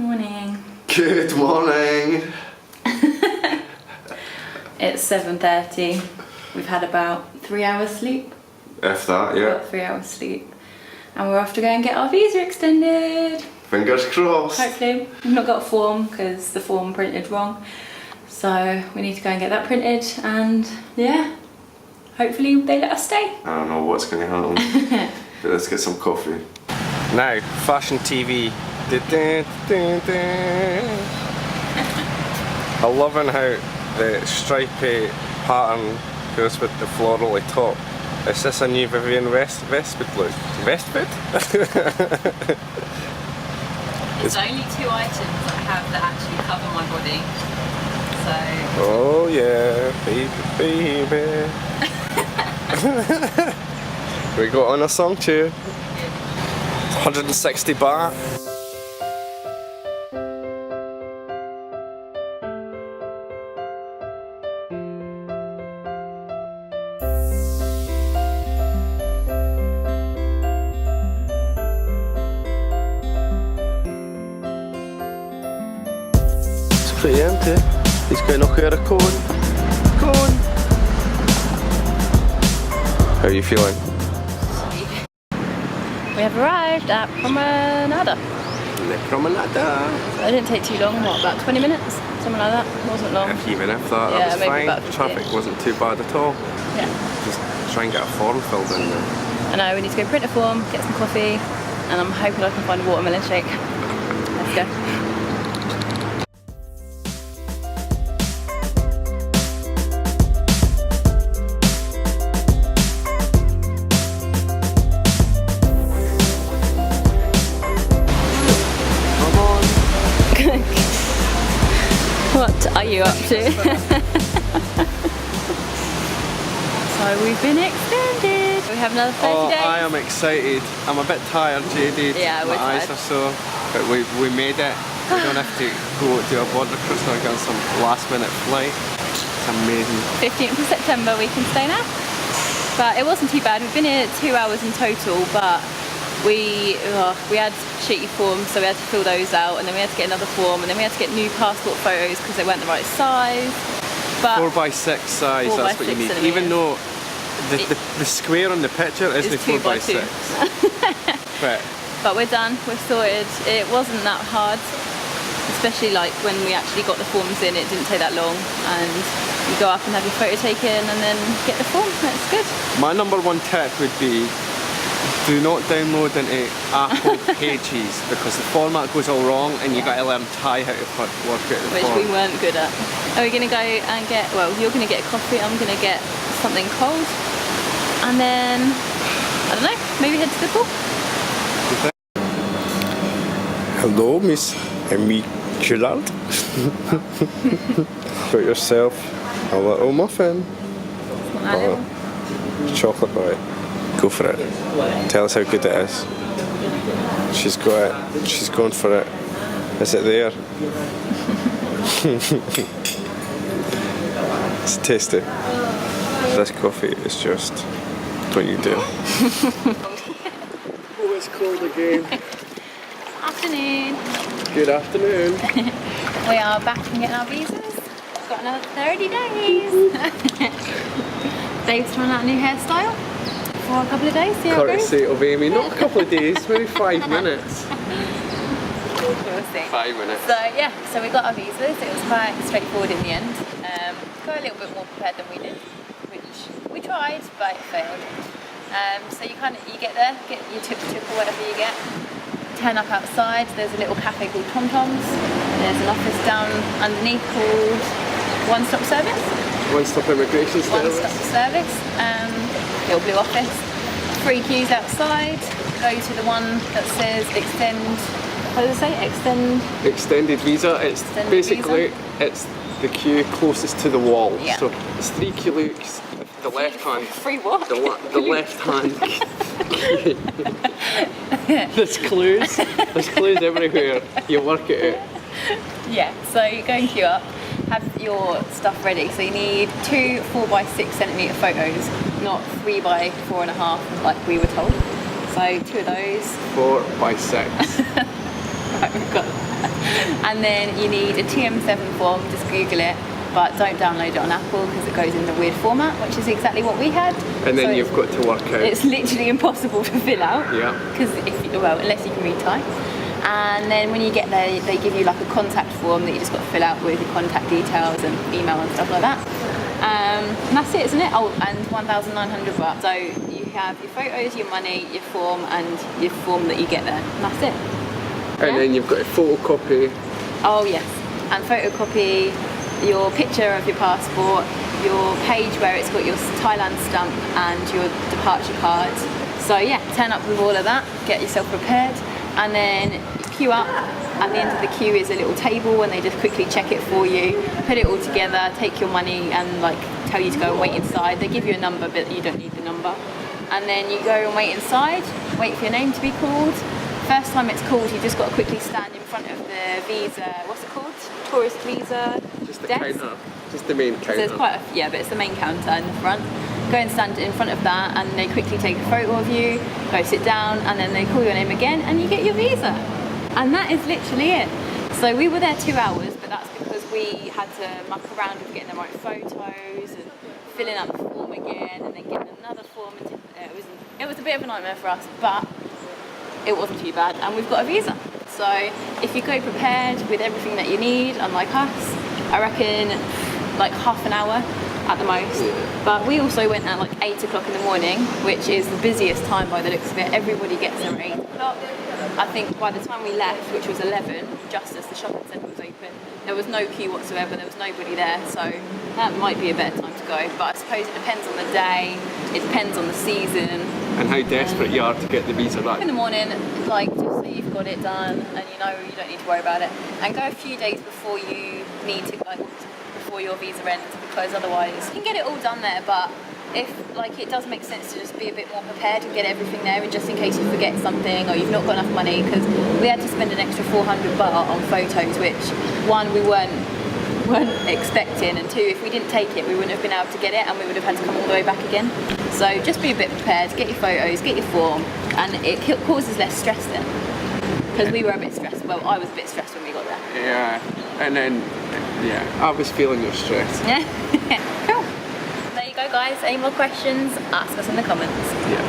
morning. Good morning. It's 7:30. We've had about 3 hours sleep. If that, yeah. About 3 hours sleep. And we're off to go and get our visa extended. Fingers crossed. Hopefully. We've not got a form because the form printed wrong. So we need to go and get that printed and yeah, hopefully they let us stay. I don't know what's going to happen. But let's get some coffee. Now, fashion TV. I'm loving how the stripy pattern goes with the florally top. Is this a new Vivienne Westwood look? Westwood? There's only 2 items that I have that actually cover my body. So. Oh yeah, baby. We got on a song too. 160 baht. It's pretty empty. He's going to knock out a cone. Cone! How are you feeling? We have arrived at Promenada. The Promenada. It didn't take too long, what, about 20 minutes? Something like that. It wasn't long. Even if that, Yeah, that was maybe fine. about 50. Traffic wasn't too bad at all. Yeah. Just try and get a form filled in there. I know, we need to go print a form, get some coffee, and I'm hoping I can find a watermelon shake. Let's go. What are you up to? So we've been extended. We have another 30 days. I am excited. I'm a bit tired, jaded. Yeah, we're My eyes tired. are sore. But we made it. We don't have to go to a border crossing or get on some last minute flight. It's amazing. 15th of September we can stay now. But it wasn't too bad. We've been here 2 hours in total, but we had shitty forms, so we had to fill those out, and then we had to get another form, and then we had to get new passport photos because they weren't the right size. But 4x6 size, 4 that's by what you 6 need. centimetres. Even though the square on the picture isn't It's 2 by 2. 4x6. But we're done, we're sorted. It wasn't that hard, especially like when we actually got the forms in, it didn't take that long, and you go up and have your photo taken and then get the form. That's good. My number one tip would be do not download into Apple Pages because the format goes all wrong and you got to learn Thai how to work out the Which form. we weren't good at. Are we going to go and get, well, you're going to get coffee, I'm going to get something cold, and then, I don't know, maybe head to the pool. Hello, Miss Emmy Gillard. Got yourself a little muffin. Not that little. Chocolate bar. Go for it. Tell us how good it is. She's got it. She's going for it. Is it there? It's tasty. This coffee is just what you do. Oh, it's cold again. Afternoon. Good afternoon. We are back and getting our visas. We've got another 30 days. Dave's trying out a new hairstyle for a couple of days. See how it goes. Courtesy of Amy, not a couple of days, maybe 5 minutes. We'll see. 5 minutes. So yeah, so we got our visas. It was quite straightforward in the end. Got a little bit more prepared than we did, which we tried, but it failed. So you get there, get your tuk-tuk or whatever you get. Turn up outside, there's a little cafe called Tom Tom's. There's an office down underneath called One Stop Service. One Stop Immigration Service. One Stop Service, little blue office. 3 queues outside, go to the one that says extend, what does it say? Extended visa. It's Extended basically, visa. it's the queue closest to the wall. Yeah. So it's 3 queues, the left hand. 3 what? The left hand. There's clues. There's clues everywhere. You work it out. Yeah, so you go and queue up, have your stuff ready. So you need 2 4x6 centimetre photos, not 3 by 4.5 like we were told. So 2 of those. 4x6. Right, we've got that. And then you need a TM7 form, just Google it, but don't download it on Apple because it goes in the weird format, which is exactly what we had. And then So you've got to work out. it's literally impossible to fill out. Yeah. Because well, unless you can read Thai. And then when you get there, they give you like a contact form that you just got to fill out with your contact details and email and stuff like that. And that's it, isn't it? Oh, and 1,900 baht. So you have your photos, your money, your form, and your form that you get there. And that's it. And then you've got a photocopy. Oh yes, and photocopy your picture of your passport, your page where it's got your Thailand stamp and your departure card. So yeah, turn up with all of that, get yourself prepared, and then queue up. At the end of the queue is a little table and they just quickly check it for you, put it all together, take your money and like tell you to go and wait inside. They give you a number but you don't need the number. And then you go and wait inside, wait for your name to be called. First time it's called, you just got to quickly stand in front of the visa, what's it called? Tourist visa Just the desk. counter. Just the main So counter. there's quite a, yeah, but it's the main counter in the front. Go and stand in front of that and they quickly take a photo of you, go sit down and then they call your name again and you get your visa. And that is literally it. So we were there 2 hours, but that's because we had to muck around with getting the right photos and filling out the form again and then getting another form. And it was a bit of a nightmare for us, but it wasn't too bad and we've got a visa. So if you go prepared with everything that you need, unlike us, I reckon like half an hour at the most. But we also went at like 8 o'clock in the morning, which is the busiest time by the looks of it. Everybody gets there at 8 o'clock. I think by the time we left, which was 11, just as the shopping centre was open, there was no queue whatsoever, there was nobody there, so that might be a better time to go. But I suppose it depends on the day, it depends on the season. And how desperate you are to get the visa back. In the morning, like just so you've got it done and you know you don't need to worry about it. And go a few days before you need to, like before your visa ends, because otherwise you can get it all done there, but if like it does make sense to just be a bit more prepared and get everything there, and just in case you forget something or you've not got enough money, because we had to spend an extra 400 baht on photos, which one we weren't expecting, and two, if we didn't take it we wouldn't have been able to get it and we would have had to come all the way back again. So just be a bit prepared, get your photos, get your form, and it causes less stress then, because we were a bit stressed. Well, I was a bit stressed when we got there. Yeah, and then I was feeling your stress. Yeah. Cool. There you go guys, any more questions, ask us in the comments. Yeah.